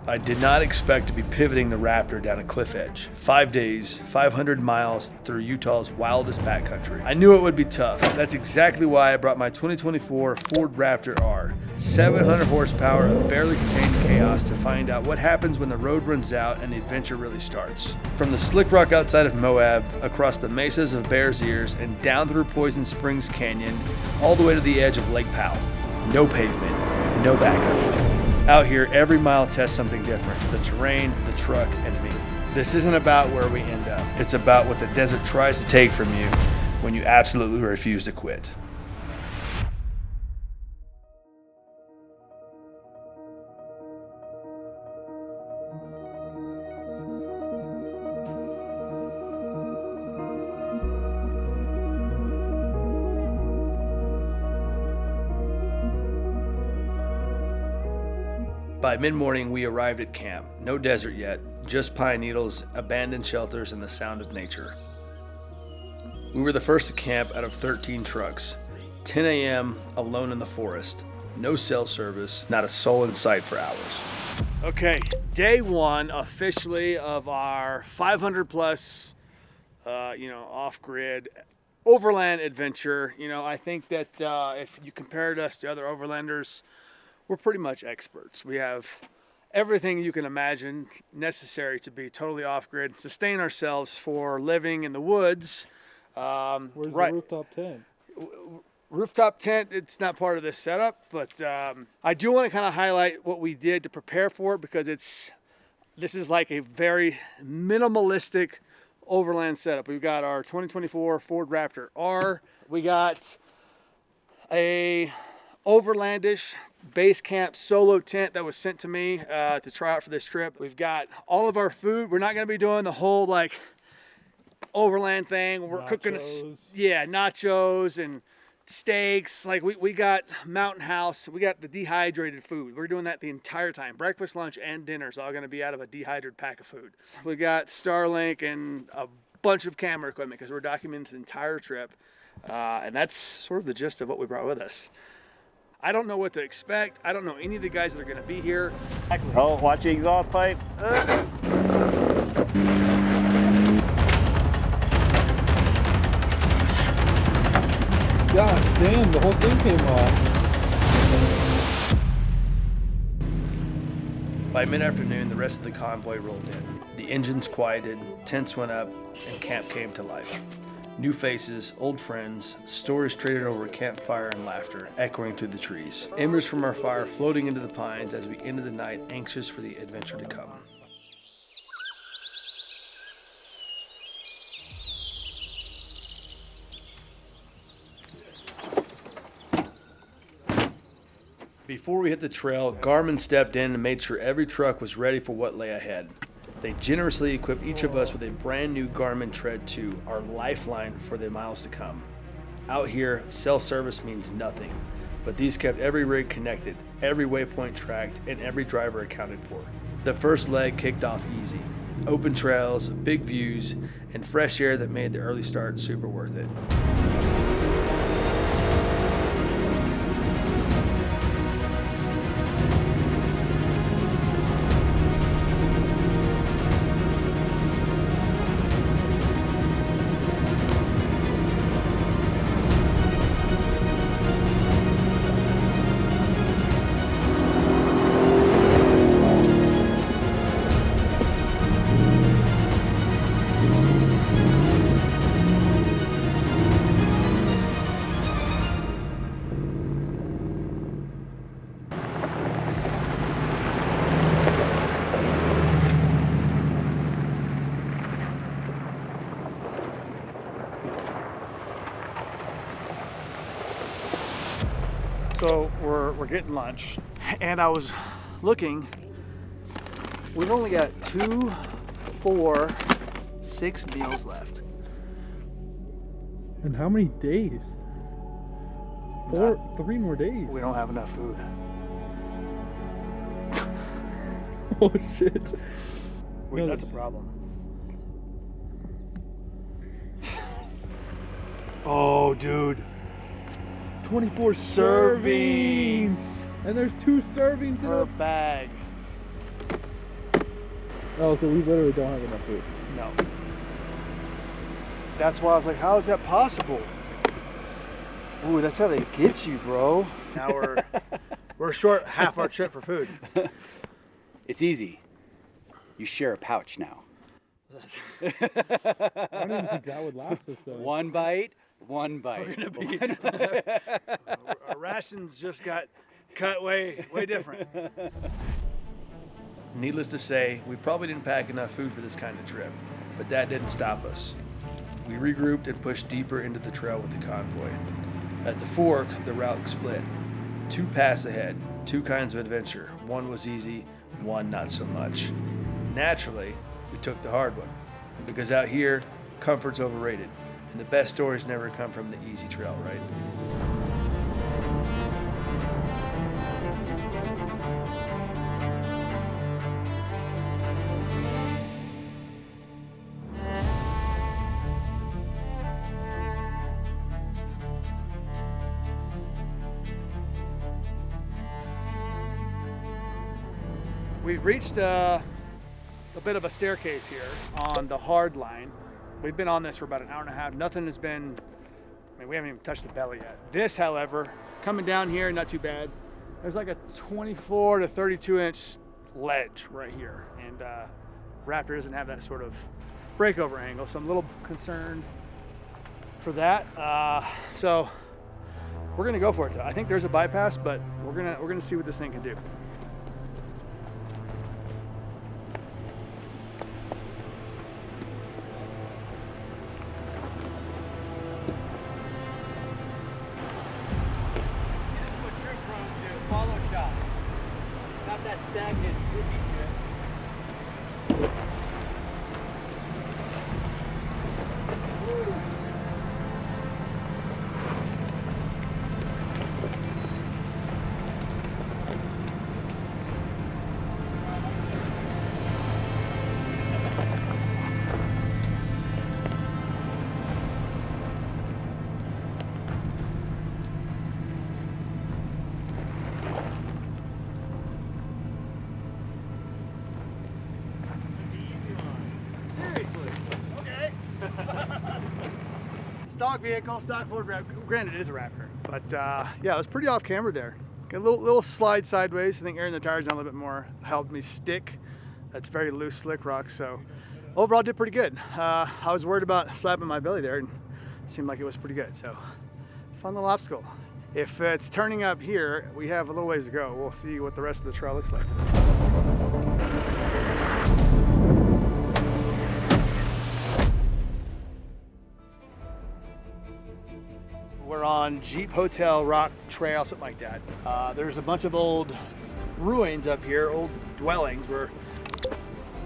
I did not expect to be pivoting the Raptor down a cliff edge. 5 days, 500 miles through Utah's wildest backcountry. I knew it would be tough. That's exactly why I brought my 2024 Ford Raptor R. 700 horsepower of barely contained chaos to find out what happens when the road runs out and the adventure really starts. From the slickrock outside of Moab, across the mesas of Bears Ears, and down through Poison Springs Canyon, all the way to the edge of Lake Powell. No pavement, no backup. Out here, every mile tests something different. The terrain, the truck, and me. This isn't about where we end up. It's about what the desert tries to take from you when you absolutely refuse to quit. By mid-morning, we arrived at camp. No desert yet, just pine needles, abandoned shelters, and the sound of nature. We were the first to camp out of 13 trucks. 10 a.m., alone in the forest. No cell service, not a soul in sight for hours. Okay, day one officially of our 500 plus, off-grid overland adventure. I think that if you compared us to other overlanders, we're pretty much experts. We have everything you can imagine necessary to be totally off-grid, sustain ourselves for living in the woods. Where's the rooftop tent? Rooftop tent, it's not part of this setup, but I do want to kind of highlight what we did to prepare for it, because this is like a very minimalistic overland setup. We've got our 2024 Ford Raptor R. We got a Overlandish base camp solo tent that was sent to me to try out for this trip. We've got all of our food. We're not going to be doing the whole like overland thing. We're cooking nachos and steaks. Like we got Mountain House. We got the dehydrated food. We're doing that the entire time. Breakfast, lunch, and dinner is all going to be out of a dehydrated pack of food. We got Starlink and a bunch of camera equipment because we're documenting the entire trip. And that's sort of the gist of what we brought with us. I don't know what to expect. I don't know any of the guys that are going to be here. Oh, watch the exhaust pipe. God damn, the whole thing came off. By mid-afternoon, the rest of the convoy rolled in. The engines quieted, tents went up, and camp came to life. New faces, old friends, stories traded over a campfire and laughter echoing through the trees. Embers from our fire floating into the pines as we ended the night anxious for the adventure to come. Before we hit the trail, Garmin stepped in and made sure every truck was ready for what lay ahead. They generously equipped each of us with a brand new Garmin Tread 2, our lifeline for the miles to come. Out here, cell service means nothing, but these kept every rig connected, every waypoint tracked, and every driver accounted for. The first leg kicked off easy. Open trails, big views, and fresh air that made the early start super worth it. So we're getting lunch, and I was looking. We've only got 2, 4, 6 meals left. And how many days? 3 more days. We don't have enough food. Oh shit. Wait, that's a problem. Oh, dude. 24 servings! And there's 2 servings in per a bag. Oh, so we literally don't have enough food. No. That's why I was like, how is that possible? Ooh, that's how they get you, bro. Now we're short half our trip for food. It's easy. You share a pouch now. I don't even think that would last us though. One bite, one bite. We're gonna be. Our rations just got cut way different. Needless to say, we probably didn't pack enough food for this kind of trip, but that didn't stop us. We regrouped and pushed deeper into the trail with the convoy. At the fork, the route split. 2 paths ahead, 2 kinds of adventure. One was easy, one not so much. Naturally, we took the hard one, because out here, comfort's overrated, and the best stories never come from the easy trail, right? We've reached a bit of a staircase here on the hard line. We've been on this for about an hour and a half. Nothing has been, I mean, we haven't even touched the belly yet. This, however, coming down here, not too bad. There's like a 24 to 32 inch ledge right here. And Raptor doesn't have that sort of breakover angle, so I'm a little concerned for that. So we're gonna go for it though. I think there's a bypass, but we're gonna see what this thing can do. Stagnant, rookie shit. Stock vehicle, stock Ford Raptor. Granted, it is a Raptor, but yeah, it was pretty off camera there. Got a little slide sideways. I think airing the tires down a little bit more helped me stick. That's very loose slick rock, so overall did pretty good. I was worried about slapping my belly there, and it seemed like it was pretty good. So fun little obstacle. If it's turning up here, we have a little ways to go. We'll see what the rest of the trail looks like. We're on Jeep Hotel Rock Trail, something like that. There's a bunch of old ruins up here, old dwellings where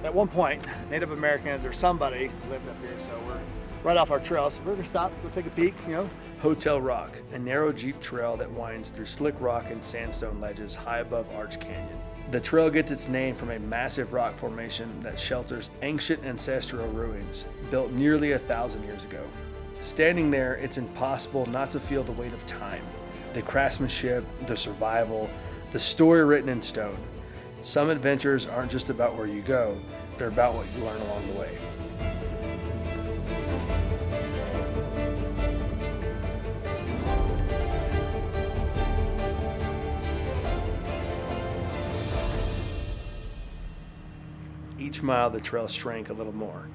at one point Native Americans or somebody lived up here, so we're right off our trail. So we're gonna stop, go take a peek, you know. Hotel Rock, a narrow Jeep trail that winds through slick rock and sandstone ledges high above Arch Canyon. The trail gets its name from a massive rock formation that shelters ancient ancestral ruins built nearly 1,000 years ago. Standing there, it's impossible not to feel the weight of time, the craftsmanship, the survival, the story written in stone. Some adventures aren't just about where you go, they're about what you learn along the way. Each mile, the trail shrank a little more.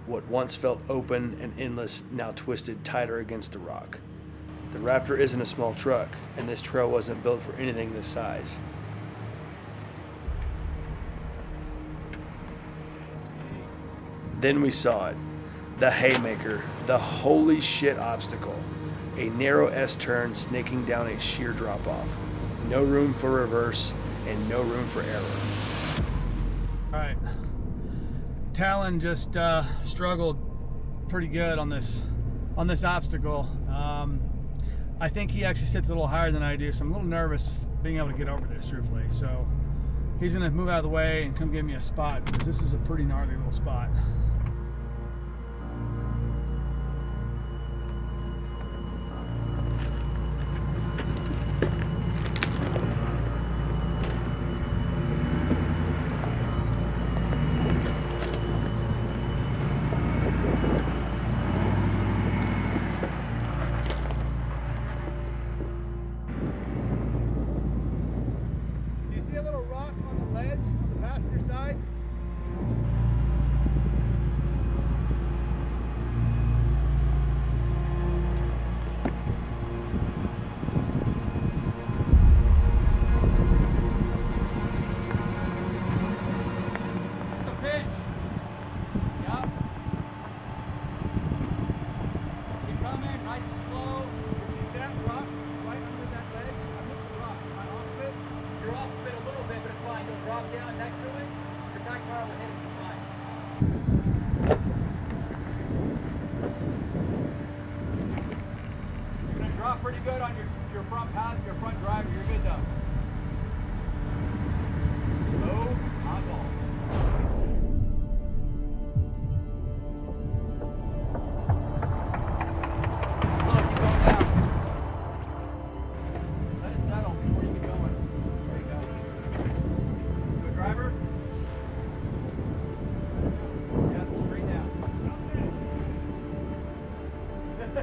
What once felt open and endless now twisted tighter against the rock. The Raptor isn't a small truck, and this trail wasn't built for anything this size. Then we saw it, the haymaker, the holy shit obstacle. A narrow S-turn snaking down a sheer drop-off. No room for reverse and no room for error. All right. Talon just struggled pretty good on this obstacle. I think he actually sits a little higher than I do, so I'm a little nervous being able to get over this, truthfully. So he's gonna move out of the way and come give me a spot, because this is a pretty gnarly little spot.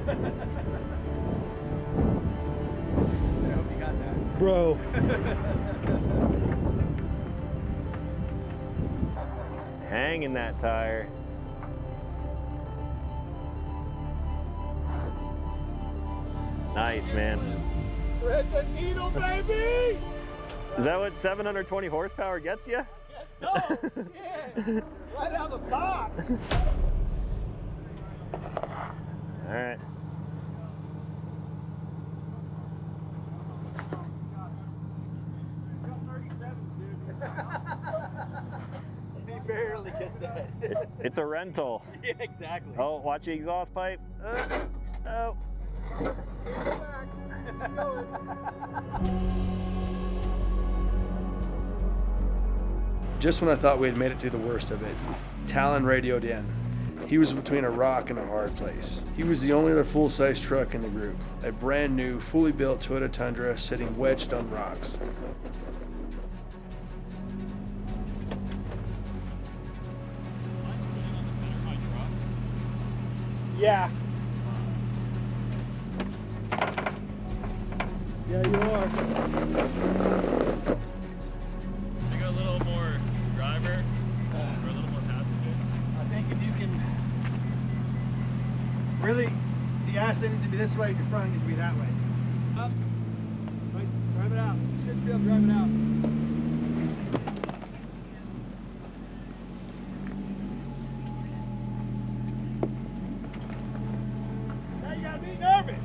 hope you got that. Bro. Hanging that tire. Nice, man. Thread the needle, baby! Is that what 720 horsepower gets you? Yes, so. Yeah. Right out of the box. All right. He barely gets that. It's a rental. Yeah, exactly. Oh, watch the exhaust pipe. Oh. Just when I thought we had made it through the worst of it, Talon radioed in. He was between a rock and a hard place. He was the only other full-size truck in the group, a brand new, fully built Toyota Tundra sitting wedged on rocks. Yeah. Yeah, you are. I got a little more driver or a little more passenger. I think if you can really, the asset needs to be this way, your front needs to be that way. Up. Right, drive it out. You should be able to drive it out. Now you gotta be nervous.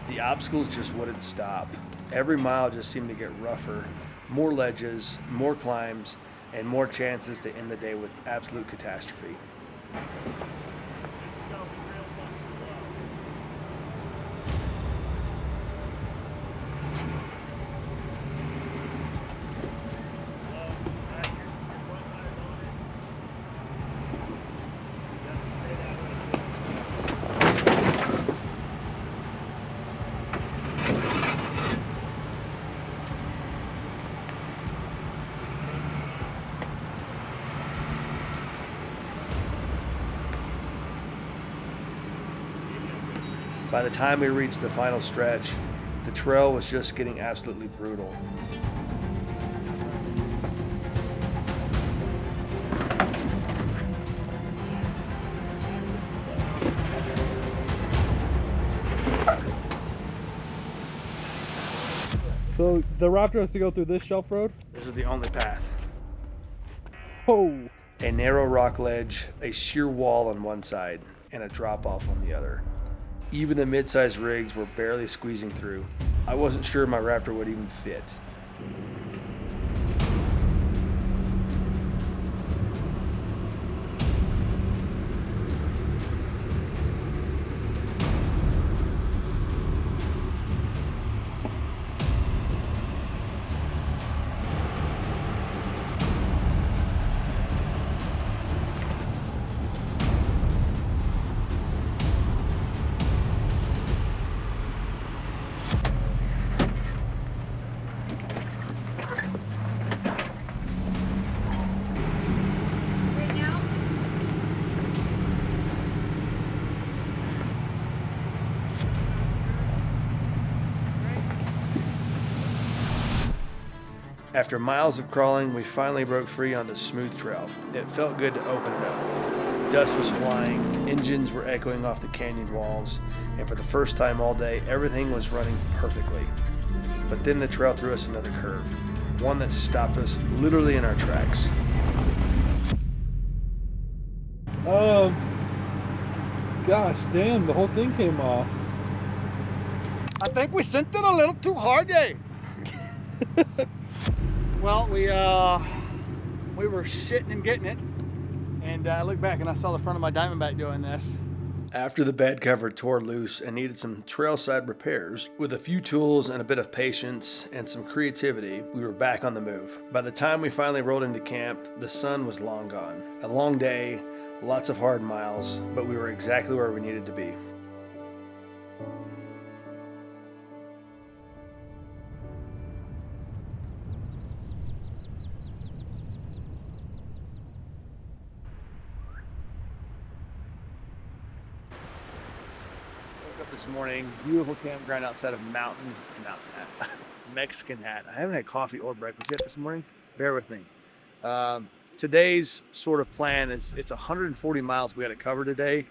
The obstacles just wouldn't stop. Every mile just seemed to get rougher. More ledges, more climbs, and more chances to end the day with absolute catastrophe. By the time we reached the final stretch, the trail was just getting absolutely brutal. So the Raptor has to go through this shelf road? This is the only path. Oh. A narrow rock ledge, a sheer wall on one side, and a drop off on the other. Even the mid-sized rigs were barely squeezing through. I wasn't sure my Raptor would even fit. Right now? After miles of crawling, we finally broke free onto smooth trail. It felt good to open it up. Dust was flying, engines were echoing off the canyon walls, and for the first time all day, everything was running perfectly. But then the trail threw us another curve, one that stopped us literally in our tracks. Gosh, damn, the whole thing came off. I think we sent it a little too hard, eh? Well, we were shitting and getting it, and I looked back and I saw the front of my Diamondback doing this. After the bed cover tore loose and needed some trailside repairs, with a few tools and a bit of patience and some creativity, we were back on the move. By the time we finally rolled into camp, the sun was long gone. A long day, lots of hard miles, but we were exactly where we needed to be. Woke up this morning, beautiful campground outside of Mexican Hat. I haven't had coffee or breakfast yet this morning. Bear with me. Today's sort of plan is it's 140 miles we got to cover today.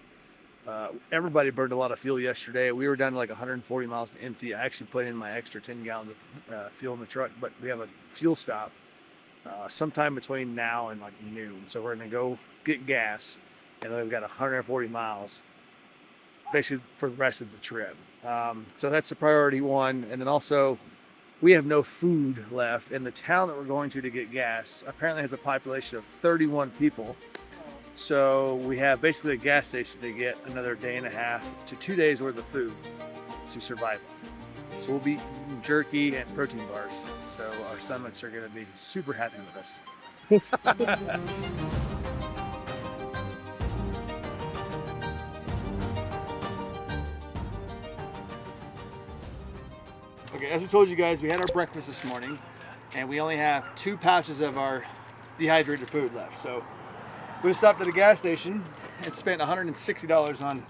Everybody burned a lot of fuel yesterday. We were down to like 140 miles to empty. I actually put in my extra 10 gallons of fuel in the truck, but we have a fuel stop sometime between now and like noon. So we're gonna go get gas, and then we've got 140 miles basically for the rest of the trip. So that's the priority one. And then also we have no food left, and the town that we're going to get gas apparently has a population of 31 people. So we have basically a gas station to get another day and a half to 2 days worth of food to survive. So we'll be eating jerky and protein bars. So our stomachs are gonna be super happy with us. Okay, as we told you guys, we had our breakfast this morning, and we only have 2 pouches of our dehydrated food left. So we stopped at a gas station and spent $160 on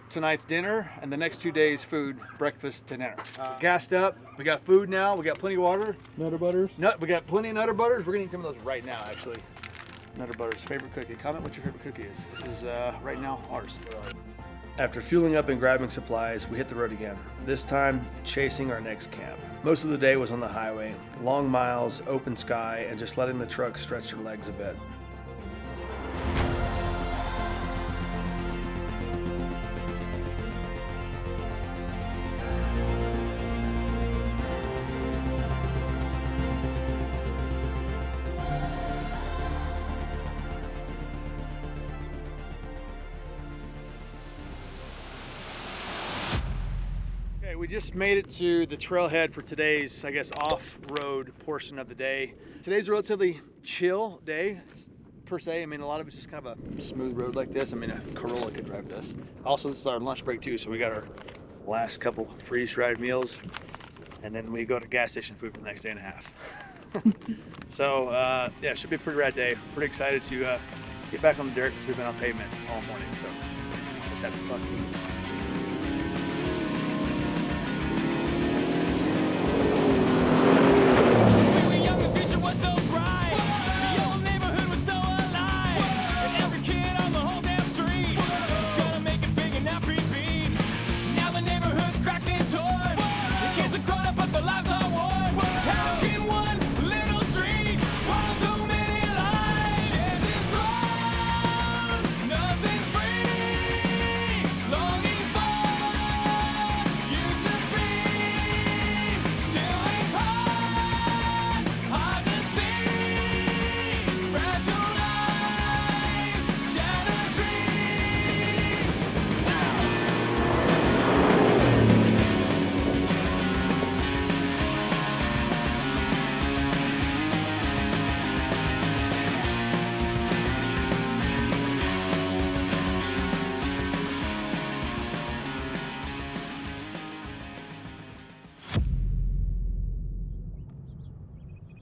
tonight's dinner and the next 2 days' food, breakfast to dinner. Gassed up, we got food now, we got plenty of water. Nutter butters? We got plenty of Nutter Butters. We're gonna eat some of those right now, actually. Nutter Butters, favorite cookie. Comment what your favorite cookie is. This is right now ours. After fueling up and grabbing supplies, we hit the road again. This time, chasing our next camp. Most of the day was on the highway, long miles, open sky, and just letting the truck stretch their legs a bit. We just made it to the trailhead for today's, I guess, off-road portion of the day. Today's a relatively chill day, per se. I mean, a lot of it's just kind of a smooth road like this. I mean, a Corolla could drive this. Also, this is our lunch break too, so we got our last couple freeze-dried meals, and then we go to gas station food for the next day and a half. So, yeah, it should be a pretty rad day. Pretty excited to get back on the dirt because we've been on pavement all morning, so let's have some fun.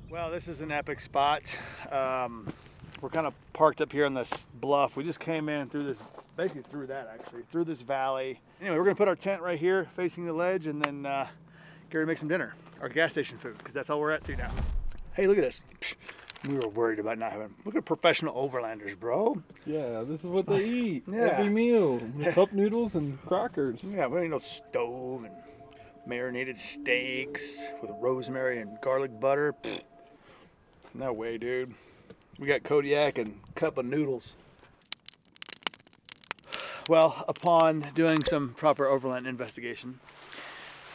Well, this is an epic spot. We're kind of parked up here on this bluff. We just came in through this, basically through that actually, through this valley. Anyway, we're gonna put our tent right here facing the ledge and then get ready to make some dinner, our gas station food, because that's all we're at to now. Hey, look at this. We were worried about not having, look at professional overlanders, bro. Yeah, this is what they eat Yeah. every meal. Cup noodles and crackers. Yeah, we don't need no stove and marinated steaks with rosemary and garlic butter. Pfft. No way, dude. We got Kodiak and cup of noodles. Well, upon doing some proper overland investigation,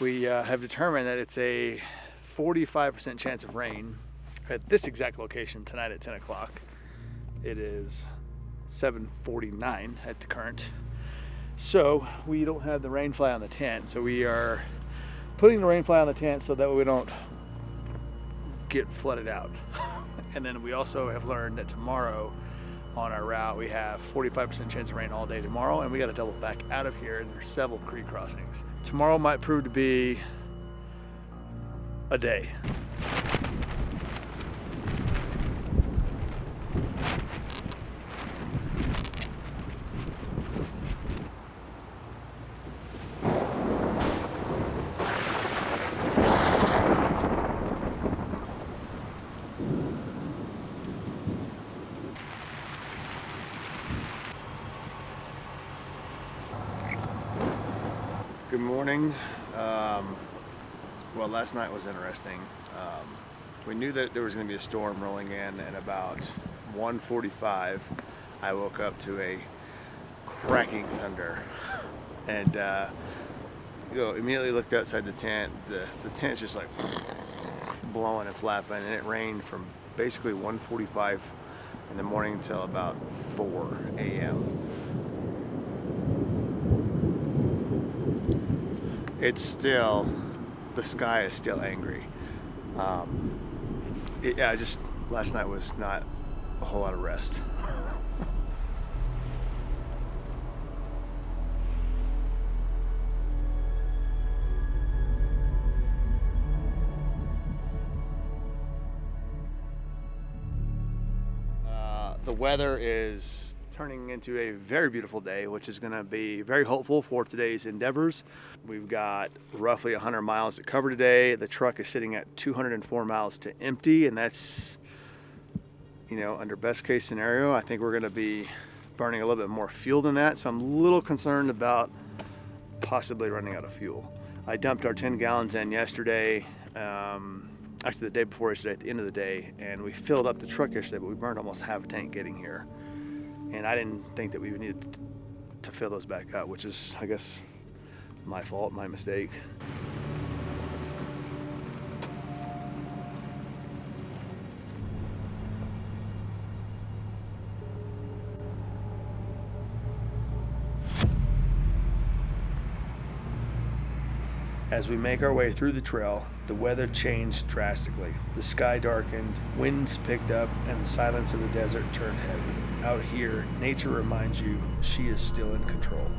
we have determined that it's a 45% chance of rain at this exact location tonight at 10 o'clock. It is 7:49 at the current. So we don't have the rain fly on the tent. So we are putting the rain fly on the tent so that we don't get flooded out. And then we also have learned that tomorrow on our route we have 45% chance of rain all day tomorrow, and we got to double back out of here, and there's several creek crossings. Tomorrow might prove to be a day. Good morning. Well, last night was interesting. We knew that there was going to be a storm rolling in at about 1:45. I woke up to a cracking thunder, and immediately looked outside the tent. The tent's just like blowing and flapping, and it rained from basically 1:45 in the morning until about 4 a.m. It's still, the sky is still angry. Last night was not a whole lot of rest. The weather is turning into a very beautiful day, which is going to be very hopeful for today's endeavors. We've got roughly 100 miles to cover today. The truck is sitting at 204 miles to empty, and that's, under best case scenario, I think we're going to be burning a little bit more fuel than that. So I'm a little concerned about possibly running out of fuel. I dumped our 10 gallons in yesterday. Actually the day before yesterday at the end of the day, and we filled up the truck yesterday, but we burned almost half a tank getting here. And I didn't think that we would need to fill those back up, which is, I guess, my fault, my mistake. As we make our way through the trail, the weather changed drastically. The sky darkened, winds picked up, and the silence of the desert turned heavy. Out here, nature reminds you she is still in control.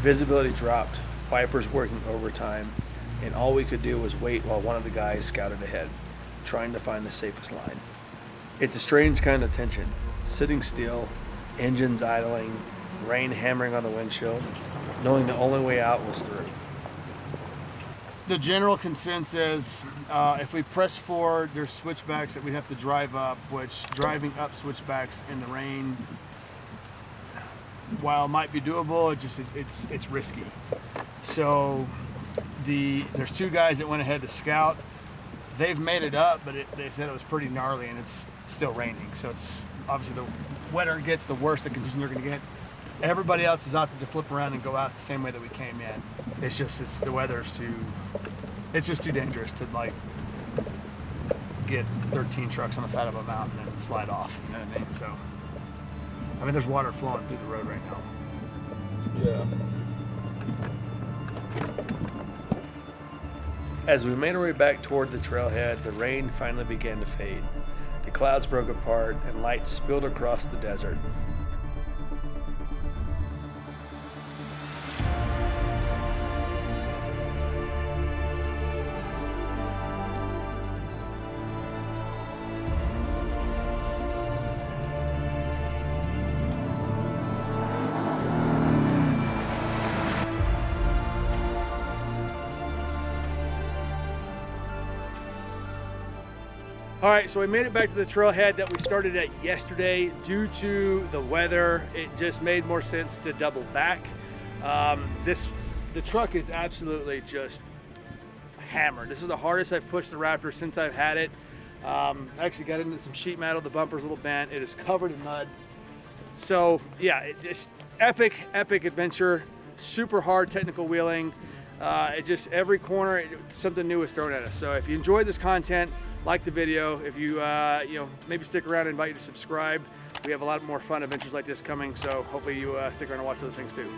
Visibility dropped, wipers working overtime, and all we could do was wait while one of the guys scouted ahead, trying to find the safest line. It's a strange kind of tension. Sitting still, engines idling, rain hammering on the windshield, knowing the only way out was through. The general consensus, if we press forward, there's switchbacks that we'd have to drive up, which driving up switchbacks in the rain, while it might be doable, it's risky. So there's two guys that went ahead to scout. They've made it up, but they said it was pretty gnarly, and it's still raining. So it's obviously the wetter it gets, the worse the conditions are going to get. Everybody else is opted to flip around and go out the same way that we came in. It's the weather's it's just too dangerous to get 13 trucks on the side of a mountain and slide off. You know what I mean? So. There's water flowing through the road right now. Yeah. As we made our way back toward the trailhead, the rain finally began to fade. The clouds broke apart and light spilled across the desert. All right, so we made it back to the trailhead that we started at yesterday. Due to the weather, it just made more sense to double back. The truck is absolutely just hammered. This is the hardest I've pushed the Raptor since I've had it. I actually got into some sheet metal. The bumper's a little bent. It is covered in mud. So yeah, it just epic adventure. Super hard technical wheeling. Every corner, something new is thrown at us. So if you enjoyed this content, like the video. If you maybe stick around, I invite you to subscribe. We have a lot more fun adventures like this coming, so hopefully you stick around and watch those things too.